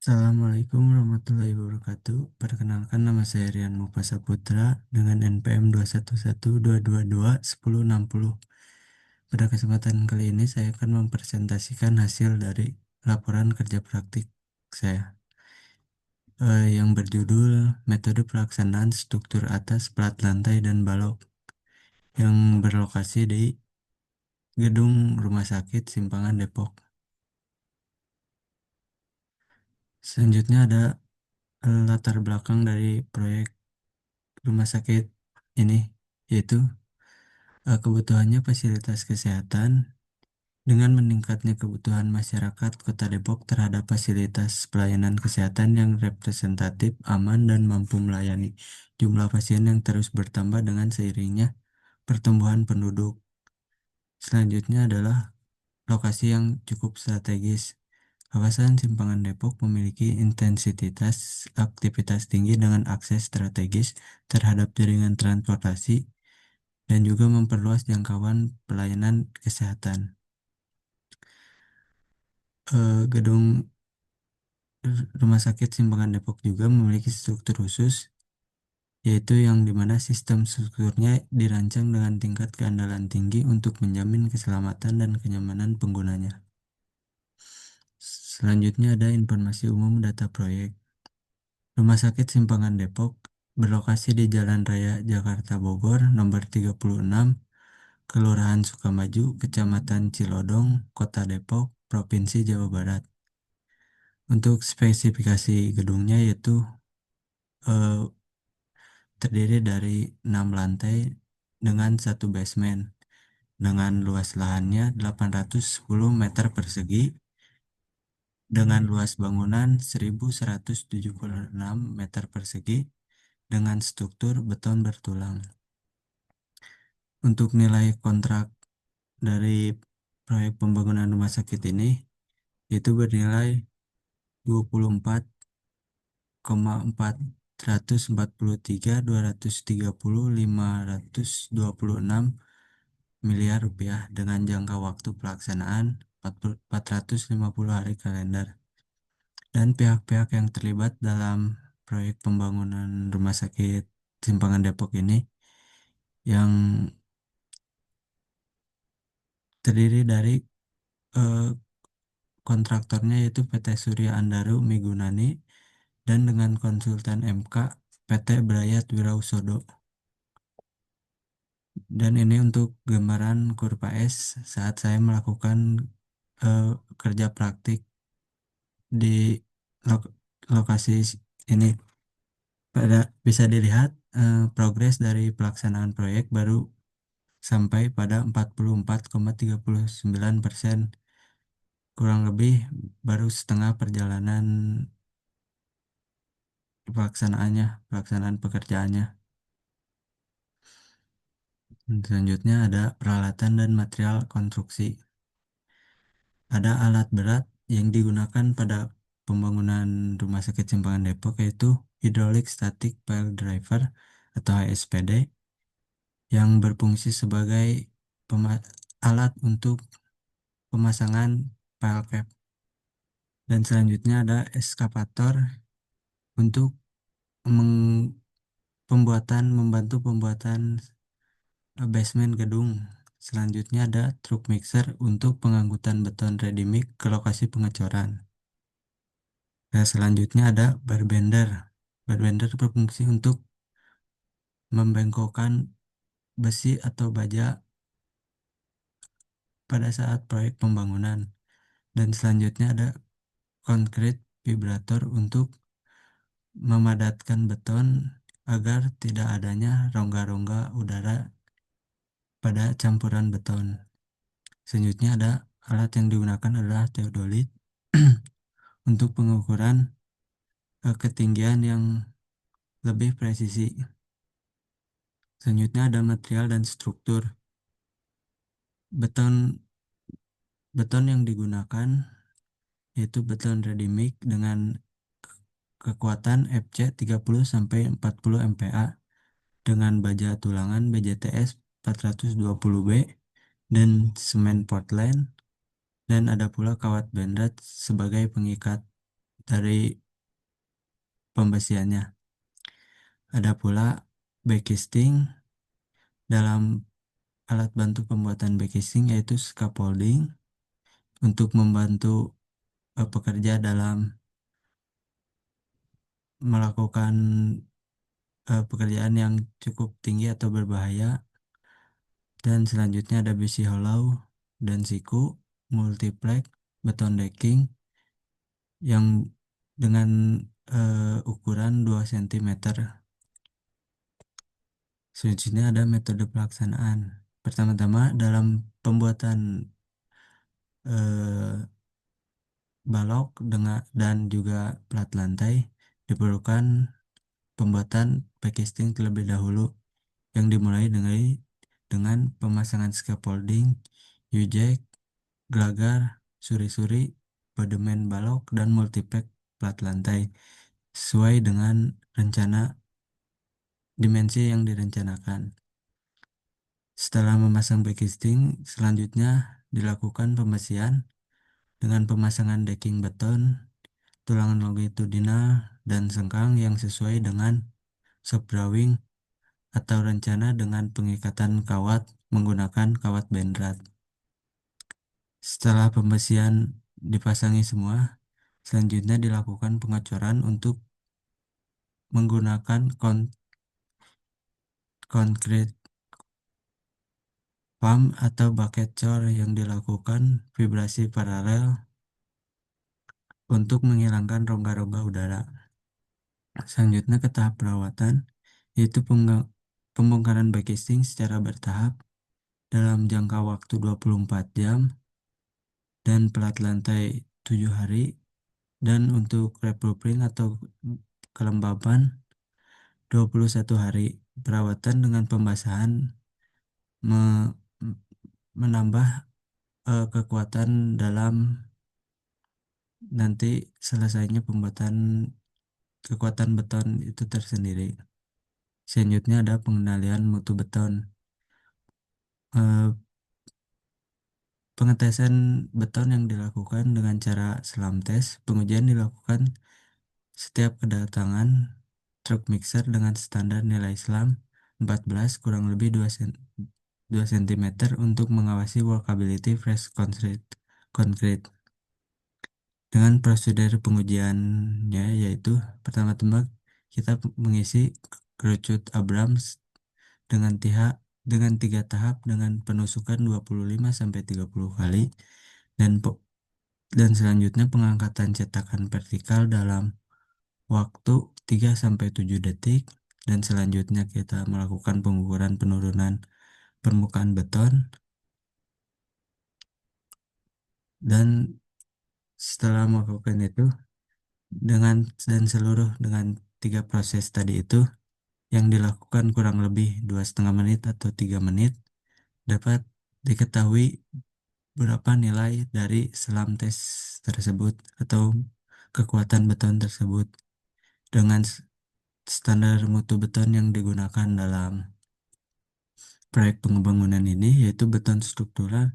Assalamualaikum warahmatullahi wabarakatuh. Perkenalkan nama saya Rian Mufasa Putra dengan NPM 21122221060. Pada kesempatan kali ini saya akan mempresentasikan hasil dari laporan kerja praktik saya yang berjudul Metode Pelaksanaan Struktur Atas, Plat Lantai, dan Balok yang berlokasi di Gedung Rumah Sakit Simpangan Depok. Selanjutnya ada latar belakang dari proyek rumah sakit ini, yaitu kebutuhannya fasilitas kesehatan dengan meningkatnya kebutuhan masyarakat Kota Depok terhadap fasilitas pelayanan kesehatan yang representatif, aman, dan mampu melayani jumlah pasien yang terus bertambah dengan seiringnya pertumbuhan penduduk. Selanjutnya adalah lokasi yang cukup strategis. Kawasan Simpangan Depok memiliki intensitas aktivitas tinggi dengan akses strategis terhadap jaringan transportasi dan juga memperluas jangkauan pelayanan kesehatan. Gedung Rumah Sakit Simpangan Depok juga memiliki struktur khusus, yaitu yang dimana sistem strukturnya dirancang dengan tingkat keandalan tinggi untuk menjamin keselamatan dan kenyamanan penggunanya. Selanjutnya ada informasi umum data proyek. Rumah Sakit Simpangan Depok berlokasi di Jalan Raya Jakarta Bogor nomor 36, Kelurahan Sukamaju, Kecamatan Cilodong, Kota Depok, Provinsi Jawa Barat. Untuk spesifikasi gedungnya yaitu eh, terdiri dari 6 lantai dengan satu basement dengan luas lahannya 810 meter persegi dengan luas bangunan 1176 meter persegi dengan struktur beton bertulang. Untuk nilai kontrak dari proyek pembangunan rumah sakit ini itu bernilai 24,433.230.526 miliar rupiah dengan jangka waktu pelaksanaan 450 hari kalender. Dan pihak-pihak yang terlibat dalam proyek pembangunan rumah sakit Simpangan Depok ini yang terdiri dari eh, kontraktornya yaitu PT Surya Andaru Migunani dan dengan konsultan MK PT Brayat Wirausodo. Dan ini untuk gambaran kurva S saat saya melakukan eh, kerja praktik di lok- lokasi ini. Bisa dilihat progres dari pelaksanaan proyek baru sampai pada 44,39%, kurang lebih baru setengah perjalanan pelaksanaan pekerjaannya. Selanjutnya ada peralatan dan material konstruksi. Ada alat berat yang digunakan pada pembangunan Rumah Sakit Simpangan Depok yaitu Hydraulic Static Pile Driver atau HSPD yang berfungsi sebagai alat untuk pemasangan pile cap. Dan selanjutnya ada eskavator untuk membantu pembuatan basement gedung. Selanjutnya ada truk mixer untuk pengangkutan beton ready mix ke lokasi pengecoran. Nah, selanjutnya ada barbender. Barbender berfungsi untuk membengkokkan besi atau baja pada saat proyek pembangunan. Dan selanjutnya ada concrete vibrator untuk memadatkan beton agar tidak adanya rongga-rongga udara pada campuran beton. Selanjutnya ada alat yang digunakan adalah theodolit untuk pengukuran ketinggian yang lebih presisi. Selanjutnya ada material dan struktur. Beton beton yang digunakan yaitu beton ready mix dengan kekuatan FC 30 sampai 40 MPa dengan baja tulangan BJTS 420B dan semen Portland, dan ada pula kawat benrat sebagai pengikat dari pembesiannya. Ada pula backcasting dalam alat bantu pembuatan backcasting yaitu scaffolding untuk membantu pekerja dalam melakukan pekerjaan yang cukup tinggi atau berbahaya. Dan selanjutnya ada besi hollow dan siku, multiplex, beton decking yang dengan ukuran 2 cm. Selanjutnya ada metode pelaksanaan. Pertama-tama dalam pembuatan eh, balok dengan dan juga plat lantai diperlukan pembuatan packaging terlebih dahulu yang dimulai dengan pemasangan scaffolding, U-jack, gelagar, suri-suri, podemen balok, dan multipack plat lantai sesuai dengan rencana dimensi yang direncanakan. Setelah memasang backcasting, selanjutnya dilakukan pembesian dengan pemasangan decking beton, tulangan longitudinal, dan sengkang yang sesuai dengan shop drawing atau rencana dengan pengikatan kawat menggunakan kawat benrat. Setelah pembesian dipasangi semua, selanjutnya dilakukan pengecoran untuk menggunakan concrete pump atau bucket cor yang dilakukan vibrasi paralel untuk menghilangkan rongga-rongga udara. Selanjutnya ke tahap perawatan, yaitu pembongkaran backcasting secara bertahap dalam jangka waktu 24 jam dan pelat lantai 7 hari, dan untuk reproofing atau kelembapan 21 hari. Perawatan dengan pembasahan me- menambah kekuatan dalam nanti selesainya pembuatan kekuatan beton itu tersendiri. Selanjutnya ada pengendalian mutu beton. Eh, Pengetesan beton yang dilakukan dengan cara slam test. Pengujian dilakukan setiap kedatangan truk mixer dengan standar nilai slam 14 kurang lebih 2 cm untuk mengawasi workability fresh concrete. Dengan prosedur pengujiannya yaitu pertama-tama kita mengisi kerucut Abrams dengan dengan 3 tahap dengan penusukan 25 sampai 30 kali dan dan selanjutnya pengangkatan cetakan vertikal dalam waktu 3 sampai 7 detik dan selanjutnya kita melakukan pengukuran penurunan permukaan beton dan setelah melakukan itu dengan 3 proses tadi itu yang dilakukan kurang lebih 2,5 menit atau 3 menit dapat diketahui berapa nilai dari selam tes tersebut atau kekuatan beton tersebut dengan standar mutu beton yang digunakan dalam proyek pengembangan ini yaitu beton struktural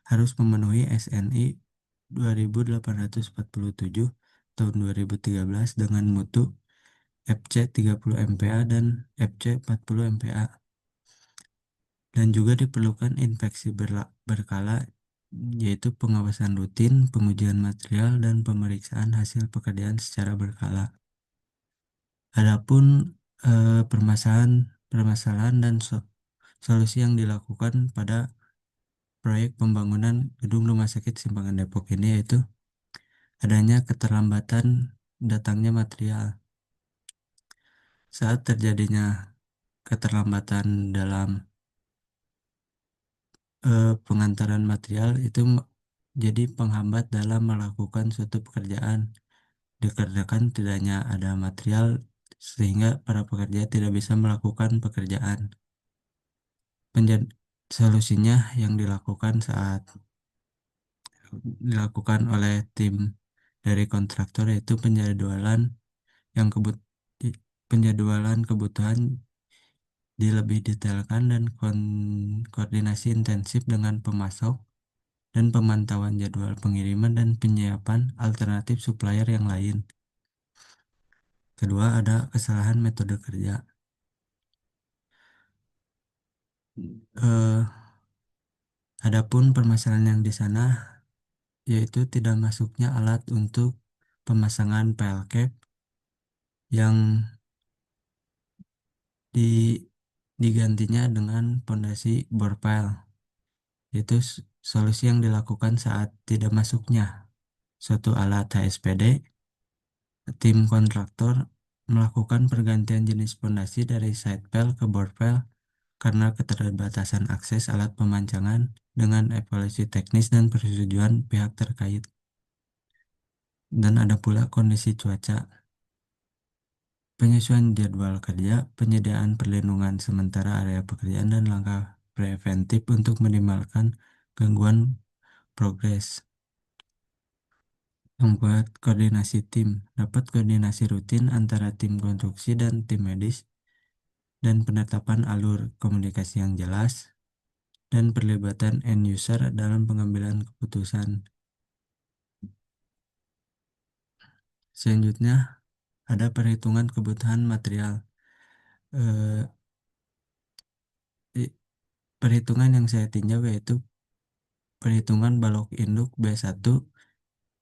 harus memenuhi SNI 2847 tahun 2013 dengan mutu FC 30 MPa dan FC 40 MPa dan juga diperlukan inspeksi berkala yaitu pengawasan rutin, pengujian material dan pemeriksaan hasil pekerjaan secara berkala. Adapun permasalahan permasalahan dan solusi yang dilakukan pada proyek pembangunan gedung Rumah Sakit Simpangan Depok ini yaitu adanya keterlambatan datangnya material. Saat terjadinya keterlambatan dalam pengantaran material itu jadi penghambat dalam melakukan suatu pekerjaan dikarenakan tidaknya ada material sehingga para pekerja tidak bisa melakukan pekerjaan. Solusinya yang dilakukan oleh tim dari kontraktor yaitu yang kebut penjadwalan kebutuhan lebih detailkan dan koordinasi intensif dengan pemasok dan pemantauan jadwal pengiriman dan penyiapan alternatif supplier yang lain. Kedua, ada kesalahan metode kerja. Eh, Adapun permasalahan yang di sana yaitu tidak masuknya alat untuk pemasangan pile cap yang di digantinya dengan pondasi bor pile. Itu solusi yang dilakukan saat tidak masuknya suatu alat HSPD. Tim kontraktor melakukan pergantian jenis pondasi dari side pile ke board pile karena keterbatasan akses alat pemancangan dengan evaluasi teknis dan persetujuan pihak terkait. Dan ada pula kondisi cuaca, penyesuaian jadwal kerja, penyediaan perlindungan sementara area pekerjaan, dan langkah preventif untuk minimalkan gangguan progres. Membuat koordinasi tim, dapat koordinasi rutin antara tim konstruksi dan tim medis, dan penetapan alur komunikasi yang jelas, dan perlibatan end user dalam pengambilan keputusan. Selanjutnya, ada perhitungan kebutuhan material. Eh, Perhitungan yang saya tinjau yaitu perhitungan balok induk B1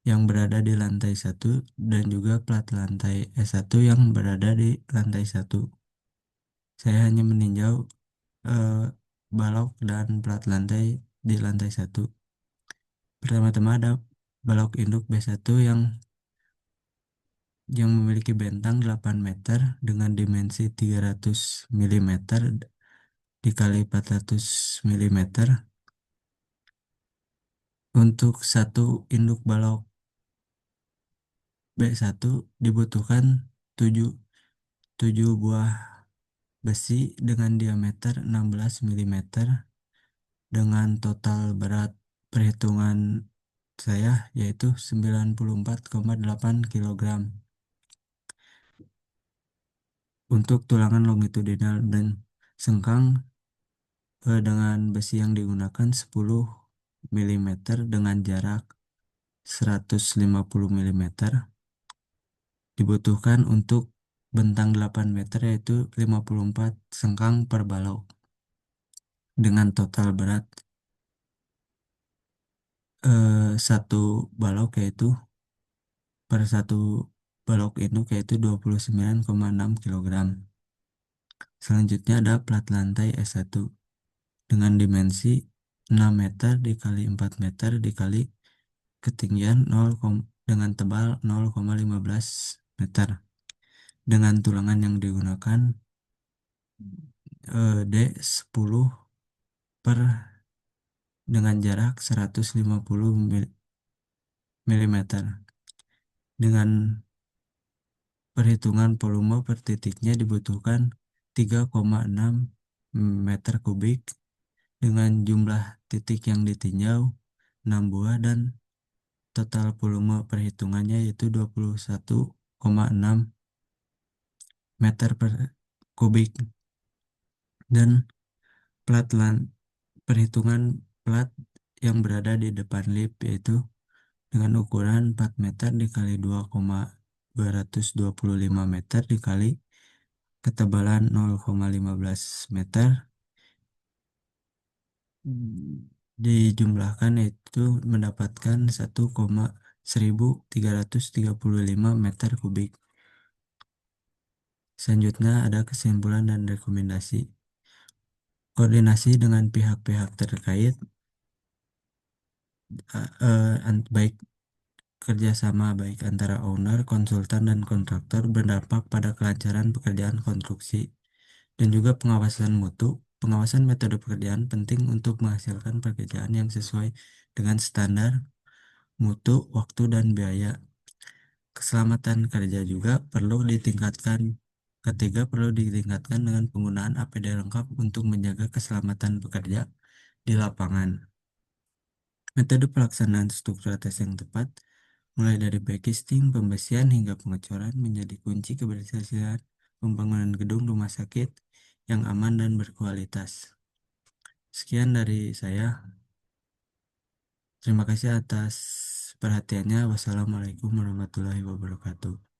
yang berada di lantai 1 dan juga plat lantai S1 yang berada di lantai 1. Saya hanya meninjau eh, balok dan plat lantai di lantai 1. Pertama-tama ada balok induk B1 yang memiliki bentang 8 meter dengan dimensi 300 mm dikali 400 mm. Untuk satu induk balok B1 dibutuhkan 7 7 buah besi dengan diameter 16 mm dengan total berat perhitungan saya yaitu 94,8 kg. Untuk tulangan longitudinal dan sengkang dengan besi yang digunakan 10 mm dengan jarak 150 mm dibutuhkan untuk bentang 8 meter yaitu 54 sengkang per balok dengan total berat satu balok yaitu per satu balok induk yaitu 29,6 kg. Selanjutnya ada plat lantai S1 dengan dimensi 6 meter dikali 4 meter dikali ketinggian dengan tebal 0,15 meter dengan tulangan yang digunakan D10 per dengan jarak 150 mm dengan perhitungan volume per titiknya dibutuhkan 3,6 meter kubik dengan jumlah titik yang ditinjau 6 buah dan total volume perhitungannya yaitu 21,6 meter per kubik dan plat perhitungan plat yang berada di depan lift yaitu dengan ukuran 4 meter dikali 2,225 meter dikali ketebalan 0,15 meter dijumlahkan yaitu mendapatkan 1,1335 meter kubik. Selanjutnya ada kesimpulan dan rekomendasi. Koordinasi dengan pihak-pihak terkait, baik kerjasama baik antara owner, konsultan, dan kontraktor berdampak pada kelancaran pekerjaan konstruksi dan juga pengawasan mutu. Pengawasan metode pekerjaan penting untuk menghasilkan pekerjaan yang sesuai dengan standar mutu, waktu, dan biaya. Keselamatan kerja juga perlu ditingkatkan. Ketiga, perlu ditingkatkan dengan penggunaan APD lengkap untuk menjaga keselamatan pekerja di lapangan. Metode pelaksanaan struktur tes yang tepat, mulai dari backcasting, pembesian, hingga pengecoran menjadi kunci keberhasilan pembangunan gedung rumah sakit yang aman dan berkualitas. Sekian dari saya. Terima kasih atas perhatiannya. Wassalamualaikum warahmatullahi wabarakatuh.